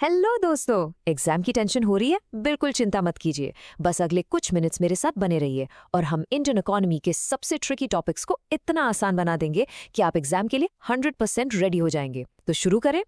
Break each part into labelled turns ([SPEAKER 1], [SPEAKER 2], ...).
[SPEAKER 1] Hello दोस्तों, exam की tension हो रही है? बिल्कुल चिंता मत कीजिए। बस अगले कुछ मिनट्स मेरे साथ बने रहिए और हम इंडियन इकोनॉमी के सबसे ट्रिकी टॉपिक्स को इतना आसान बना देंगे कि आप एग्जाम के लिए 100% रेडी हो जाएंगे। तो शुरू करें।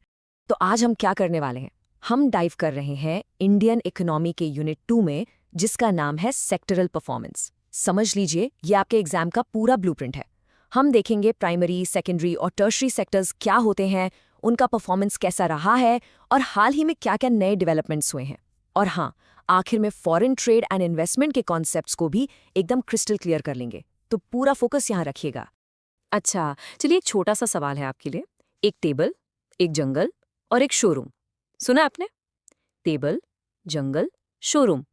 [SPEAKER 1] तो आज हम क्या करने वाले हैं? हम डाइव कर रहे हैं इंडियन इकोनॉमी के यूनिट 2 में, जिसका नाम है सेक्टरल परफॉर्मेंस। समझ लीजिए, ये आपके एग्जाम का पूरा ब्लूप्रिंट है। हम देखेंगे प्राइमरी, सेकेंडरी और टर्शरी सेक्टर्स क्या होते हैं, उनका परफॉर्मेंस कैसा रहा है और हाल ही में क्या क्या नए डेवलपमेंट्स हुए हैं। और हाँ, आखिर में फॉरेन ट्रेड एंड इन्वेस्टमेंट के कॉन्सेप्ट्स को भी एकदम क्रिस्टल क्लियर कर लेंगे। तो पूरा फोकस यहाँ रखिएगा। अच्छा, चलिए एक छोटा सा सवाल है आपके लिए। एक टेबल, एक जंगल और एक शोरूम। सुना आपने? टेबल, जंगल, शोरूम।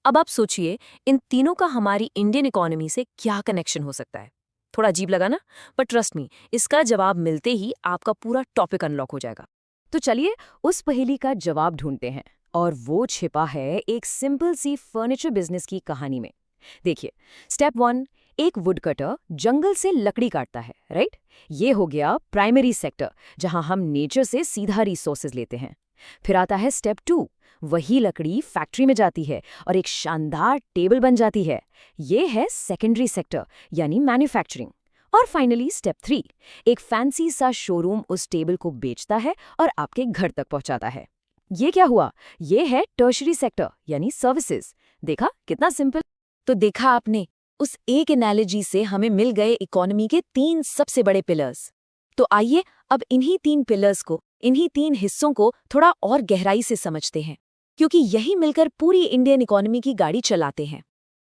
[SPEAKER 1] अब आप सोचिए, इन तीनों का हमारी इंडियन इकोनॉमी से क्या कनेक्शन हो सकता है? थोड़ा अजीब लगा ना? बट ट्रस्ट मी, इसका जवाब मिलते ही आपका पूरा टॉपिक अनलॉक हो जाएगा। तो चलिए उस पहेली का जवाब ढूंढते हैं, और वो छिपा है एक सिंपल सी फर्नीचर बिजनेस की कहानी में। देखिए, स्टेप 1, एक वुडकटर जंगल से लकड़ी काटता है, राइट? ये हो गया प्राइमरी सेक्टर, जहां हम नेचर से सीधा रिसोर्सेज लेते हैं। फिर आता है स्टेप 2, वही लकड़ी फैक्ट्री में जाती है और एक शानदार टेबल बन जाती है। ये है सेकेंडरी सेक्टर, यानी मैन्युफैक्चरिंग। और फाइनली स्टेप 3, एक फैंसी सा शोरूम उस टेबल को बेचता है और आपके घर तक पहुंचाता है। ये क्या हुआ? ये है टर्शरी सेक्टर, यानी सर्विसेज। देखा कितना सिंपल? तो देखा आपने, उस एक एनालॉजी से हमें मिल गए इकोनॉमी के 3 सबसे बड़े पिलर्स। तो आइए अब इन्हीं 3 पिलर्स को, इन्हीं 3 हिस्सों को थोड़ा और गहराई से समझते हैं, क्योंकि यही मिलकर पूरी इंडियन इकोनॉमी की गाड़ी चलाते हैं।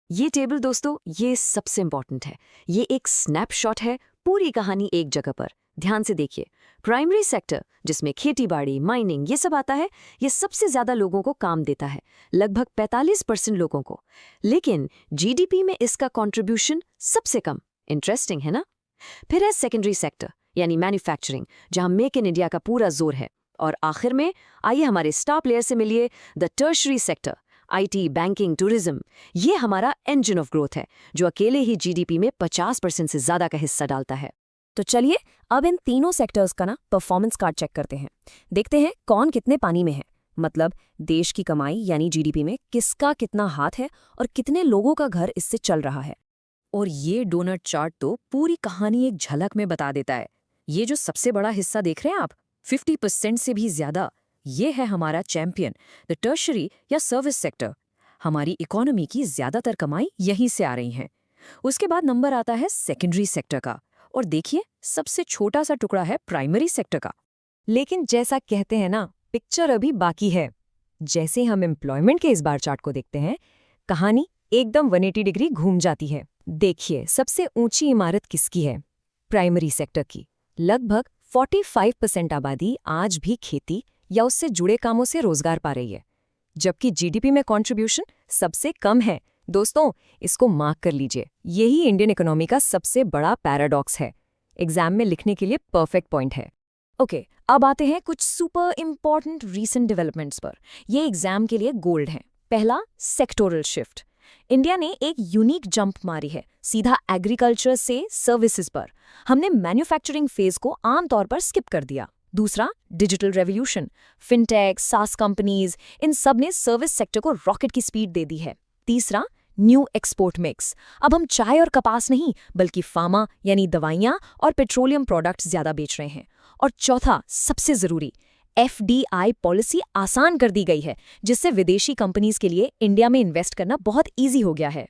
[SPEAKER 1] ये टेबल दोस्तों, ये सबसे इंपॉर्टेंट है। ये एक स्नैपशॉट है, पूरी कहानी एक जगह पर। ध्यान से देखिए। प्राइमरी सेक्टर, जिसमें खेतीबाड़ी, माइनिंग ये सब आता है, ये सबसे ज्यादा लोगों को काम देता है, लगभग 45% लोगों को। लेकिन जीडीपी में इसका कंट्रीब्यूशन सबसे कम। इंटरेस्टिंग है ना? फिर है सेकेंडरी सेक्टर, यानी मैन्युफैक्चरिंग, जहां मेक इन इंडिया का पूरा जोर है। और आखिर में आइए हमारे स्टार प्लेयर से मिलिए, the tertiary sector, IT, banking, tourism. ये हमारा इंजन ऑफ ग्रोथ है, जो अकेले ही जीडीपी में 50% से ज्यादा का हिस्सा डालता है। तो चलिए अब इन तीनों सेक्टर्स का ना परफॉर्मेंस कार्ड चेक करते हैं। देखते हैं कौन कितने पानी में है। मतलब देश की कमाई यानी जीडीपी में किसका कितना हाथ है और कितने लोगों का घर इससे चल रहा है। और ये डोनट चार्ट तो पूरी कहानी एक झलक में बता देता है। ये जो सबसे बड़ा हिस्सा देख रहे हैं आप, 50% से भी ज्यादा, ये है हमारा चैंपियन, द टर्शरी या सर्विस सेक्टर। हमारी इकोनॉमी की ज्यादातर कमाई यहीं से आ रही है। उसके बाद नंबर आता है सेकेंडरी सेक्टर का, और देखिए सबसे छोटा सा टुकड़ा है प्राइमरी सेक्टर का। लेकिन जैसा कहते हैं ना, पिक्चर अभी बाकी है। जैसे हम एम्प्लॉयमेंट के इस बार चार्ट को देखते हैं, कहानी एकदम 180 डिग्री घूम जाती है। देखिए सबसे ऊंची इमारत किसकी है? प्राइमरी सेक्टर की। लगभग 45% आबादी आज भी खेती या उससे जुड़े कामों से रोजगार पा रही है, जबकि जीडीपी में कंट्रीब्यूशन सबसे कम है। दोस्तों, इसको मार्क कर लीजिए। यही इंडियन इकोनॉमी का सबसे बड़ा पैराडॉक्स है। एग्जाम में लिखने के लिए परफेक्ट पॉइंट है। ओके, अब आते हैं कुछ सुपर इंपॉर्टेंट रीसेंट डेवलपमेंट्स पर। ये एग्जाम के लिए गोल्ड है। पहला, सेक्टोरल शिफ्ट। इंडिया ने एक यूनिक जंप मारी है, सीधा एग्रीकल्चर से सर्विसेज पर। हमने मैन्युफैक्चरिंग फेज को आमतौर पर स्किप कर दिया। दूसरा, डिजिटल रेवोल्यूशन। फिनटेक, सास कंपनीज, इन सब ने सर्विस सेक्टर को रॉकेट की स्पीड दे दी है। तीसरा, न्यू एक्सपोर्ट मिक्स। अब हम चाय और कपास नहीं, बल्कि फार्मा यानी दवाइयां और पेट्रोलियम प्रोडक्ट्स ज्यादा बेच रहे हैं। और चौथा, सबसे जरूरी, एफडीआई पॉलिसी आसान कर दी गई है, जिससे विदेशी कंपनीज के लिए इंडिया में इन्वेस्ट करना बहुत इजी हो गया है।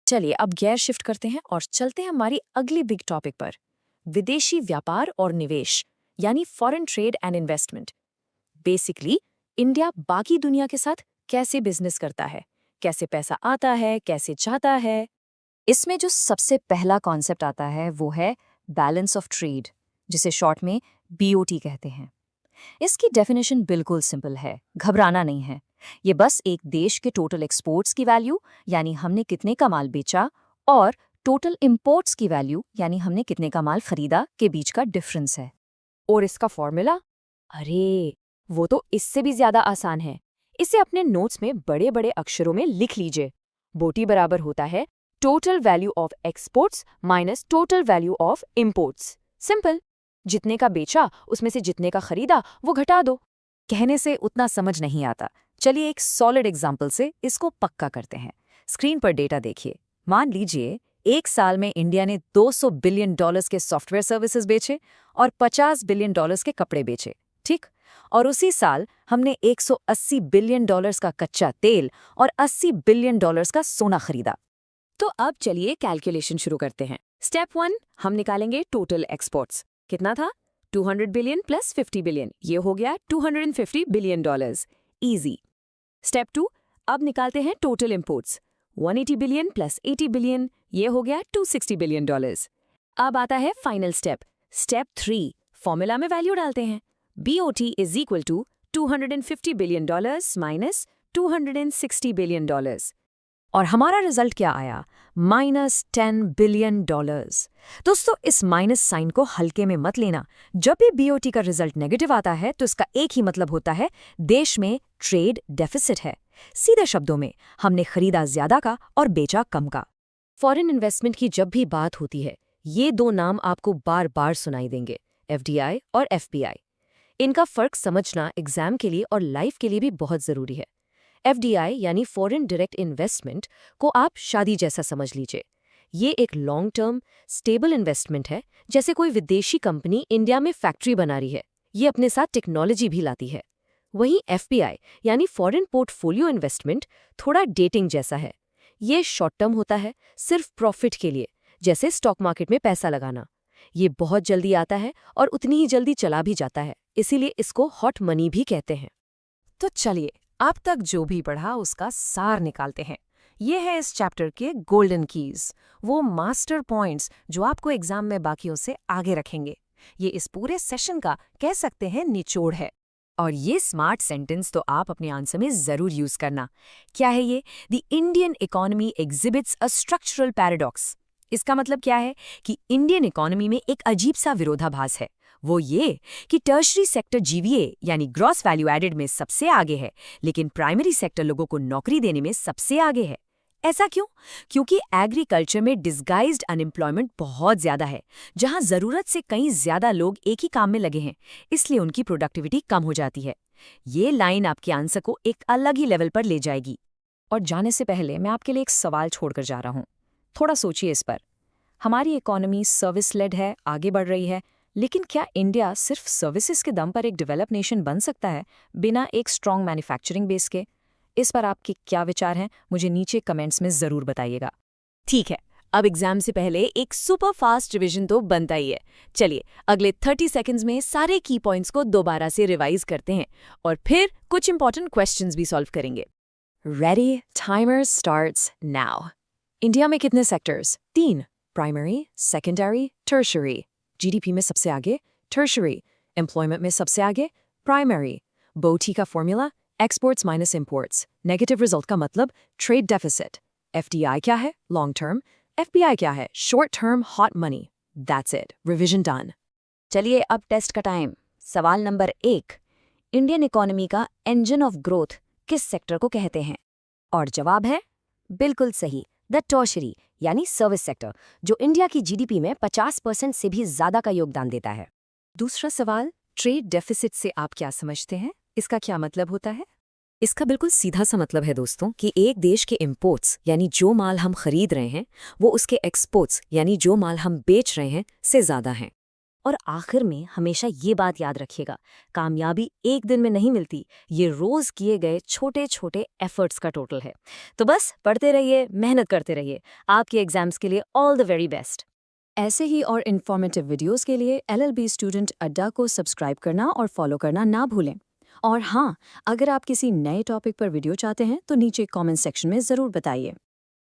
[SPEAKER 1] चलिए अब गियर शिफ्ट करते हैं और चलते हैं हमारी अगली बिग टॉपिक पर, विदेशी व्यापार और निवेश, यानी foreign trade and investment. Basically India बाकी दुनिया के साथ कैसे बिजनेस करता है, कैसे पैसा आता है, कैसे जाता है। इसमें जो सबसे पहला कॉन्सेप्ट आता है वो है बैलेंस ऑफ ट्रेड, जिसे शॉर्ट में बीओटी कहते हैं। इसकी डेफिनेशन बिल्कुल सिंपल है, घबराना नहीं है। ये बस एक देश के टोटल एक्सपोर्ट्स की वैल्यू, यानी हमने कितने का माल बेचा, और टोटल इंपोर्ट्स की वैल्यू, यानी हमने कितने का माल खरीदा, के बीच का डिफरेंस है। और इसका फॉर्मूला? अरे वो तो इससे भी ज्यादा आसान है। इसे अपने नोट्स में बड़े बड़े अक्षरों में लिख लीजिए। बोटी बराबर होता है total value of exports minus total value of imports. Simple. जितने का बेचा उसमें से जितने का खरीदा वो घटा दो।
[SPEAKER 2] कहने से उतना समझ नहीं आता। चलिए एक सॉलिड एग्जाम्पल से इसको पक्का करते हैं। स्क्रीन पर डेटा देखिए। मान लीजिए एक साल में इंडिया ने $200 बिलियन के सॉफ्टवेयर सर्विसेज बेचे और $50 बिलियन के कपड़े बेचे, ठीक? और उसी साल हमने $180 बिलियन का कच्चा तेल और $80 बिलियन का सोना खरीदा। तो अब चलिए कैलकुलेशन शुरू करते हैं। स्टेप 1, हम निकालेंगे टोटल एक्सपोर्ट्स। कितना था? 200 बिलियन प्लस 50 बिलियन, ये हो गया $250 बिलियन। इजी। स्टेप 2, अब निकालते हैं total imports. 180 billion plus 80 billion, ये हो गया $260 बिलियन। अब आता है फाइनल स्टेप। स्टेप 3, फॉर्मूला में वैल्यू डालते हैं। BOT is equal to $250 billion minus $260 billion. और हमारा रिजल्ट क्या आया? -10 बिलियन डॉलर्स। दोस्तों, इस माइनस साइन को हल्के में मत लेना। जब भी BOT का रिजल्ट नेगेटिव आता है तो इसका एक ही मतलब होता है, देश में ट्रेड डेफिसिट है। सीधे शब्दों में, हमने खरीदा ज्यादा का और बेचा कम का। फॉरेन इन्वेस्टमेंट की जब भी बात होती है, ये दो नाम आपको बार बार सुनाई देंगे, FDI और FPI। इनका फर्क समझना एग्जाम के लिए और लाइफ के लिए भी बहुत जरूरी है। FDI यानी फॉरेन डायरेक्ट इन्वेस्टमेंट को आप शादी जैसा समझ लीजिए। ये एक लॉन्ग टर्म स्टेबल इन्वेस्टमेंट है, जैसे कोई विदेशी कंपनी इंडिया में फैक्ट्री बना रही है, ये अपने साथ टेक्नोलॉजी भी लाती है। वहीं FPI यानी फॉरेन पोर्टफोलियो इन्वेस्टमेंट थोड़ा डेटिंग जैसा है। ये शॉर्ट टर्म होता है, सिर्फ प्रॉफिट के लिए, जैसे स्टॉक मार्केट में पैसा लगाना। ये बहुत जल्दी आता है और उतनी ही जल्दी चला भी जाता है, इसीलिए इसको हॉट मनी भी कहते हैं। तो चलिए, अब तक जो भी पढ़ा उसका सार निकालते हैं। ये है इस चैप्टर के गोल्डन कीज, वो मास्टर पॉइंट्स जो आपको एग्जाम में बाकियों से आगे रखेंगे। ये इस पूरे सेशन का कह सकते हैं निचोड़ है। और ये स्मार्ट सेंटेंस तो आप अपने आंसर में जरूर यूज करना। क्या है ये? The Indian economy exhibits a structural paradox. इसका मतलब क्या है कि इंडियन इकोनॉमी में एक अजीब सा विरोधाभास है। वो ये कि टर्शरी सेक्टर GVA यानी ग्रॉस वैल्यू एडेड में सबसे आगे है, लेकिन प्राइमरी सेक्टर लोगों को नौकरी देने में सबसे आगे है। ऐसा क्यों? क्योंकि एग्रीकल्चर में डिस्गाइज्ड अनएम्प्लॉयमेंट बहुत ज्यादा है, जहां जरूरत से कहीं ज्यादा लोग एक ही काम में लगे हैं, इसलिए उनकी प्रोडक्टिविटी कम हो जाती है। ये लाइन आपके आंसर को एक अलग ही लेवल पर ले जाएगी। और जाने से पहले मैं आपके लिए एक सवाल छोड़कर जा रहा हूं। थोड़ा सोचिए इस पर। हमारी इकोनॉमी सर्विस लेड है, आगे बढ़ रही है, लेकिन क्या इंडिया सिर्फ सर्विसेज के दम पर एक डेवलप नेशन बन सकता है, बिना एक स्ट्रॉन्ग मैन्युफैक्चरिंग बेस के? इस पर आपके क्या विचार हैं, मुझे नीचे कमेंट्स में जरूर बताइएगा। ठीक है, अब एग्जाम से पहले एक सुपर फास्ट रिवीजन तो बनता ही है। चलिए अगले 30 सेकंड्स में सारे की पॉइंट्स को दोबारा से रिवाइज करते हैं और फिर कुछ इंपॉर्टेंट क्वेश्चंस भी सॉल्व करेंगे। Ready, timer starts now. India में कितने sectors? 3। Primary, secondary, tertiary. GDP में सबसे आगे टर्शरी, एम्प्लॉयमेंट में सबसे आगे प्राइमरी। BOT का formula exports minus imports, negative result का मतलब ट्रेड डेफिसिट। FDI क्या है? Long term. FPI क्या है? Short term hot money. That's it, revision done. चलिए अब टेस्ट का टाइम। सवाल नंबर 1, इंडियन इकोनॉमी का इंजन ऑफ ग्रोथ किस सेक्टर को कहते हैं? और जवाब है बिल्कुल सही, द टर्शरी यानी सर्विस सेक्टर, जो इंडिया की GDP में 50% से भी ज्यादा का योगदान देता है। दूसरा सवाल, ट्रेड डेफिसिट से आप क्या समझते हैं? इसका क्या मतलब होता है? इसका बिल्कुल सीधा सा मतलब है दोस्तों कि एक देश के इंपोर्ट्स यानी जो माल हम खरीद रहे हैं वो उसके एक्सपोर्ट्स यानी जो माल हम बेच रहे हैं से ज्यादा हैं। और आखिर में हमेशा ये बात याद रखिएगा, कामयाबी एक दिन में नहीं मिलती, ये रोज किए गए छोटे छोटे एफर्ट्स का टोटल है। तो बस पढ़ते रहिए, मेहनत करते रहिए। आपके एग्जाम्स के लिए ऑल द वेरी बेस्ट। ऐसे ही और इन्फॉर्मेटिव वीडियोस के लिए LLB स्टूडेंट अड्डा को सब्सक्राइब करना और फॉलो करना ना भूलें। और हाँ, अगर आप किसी नए टॉपिक पर वीडियो चाहते हैं तो नीचे कमेंट सेक्शन में ज़रूर बताइए।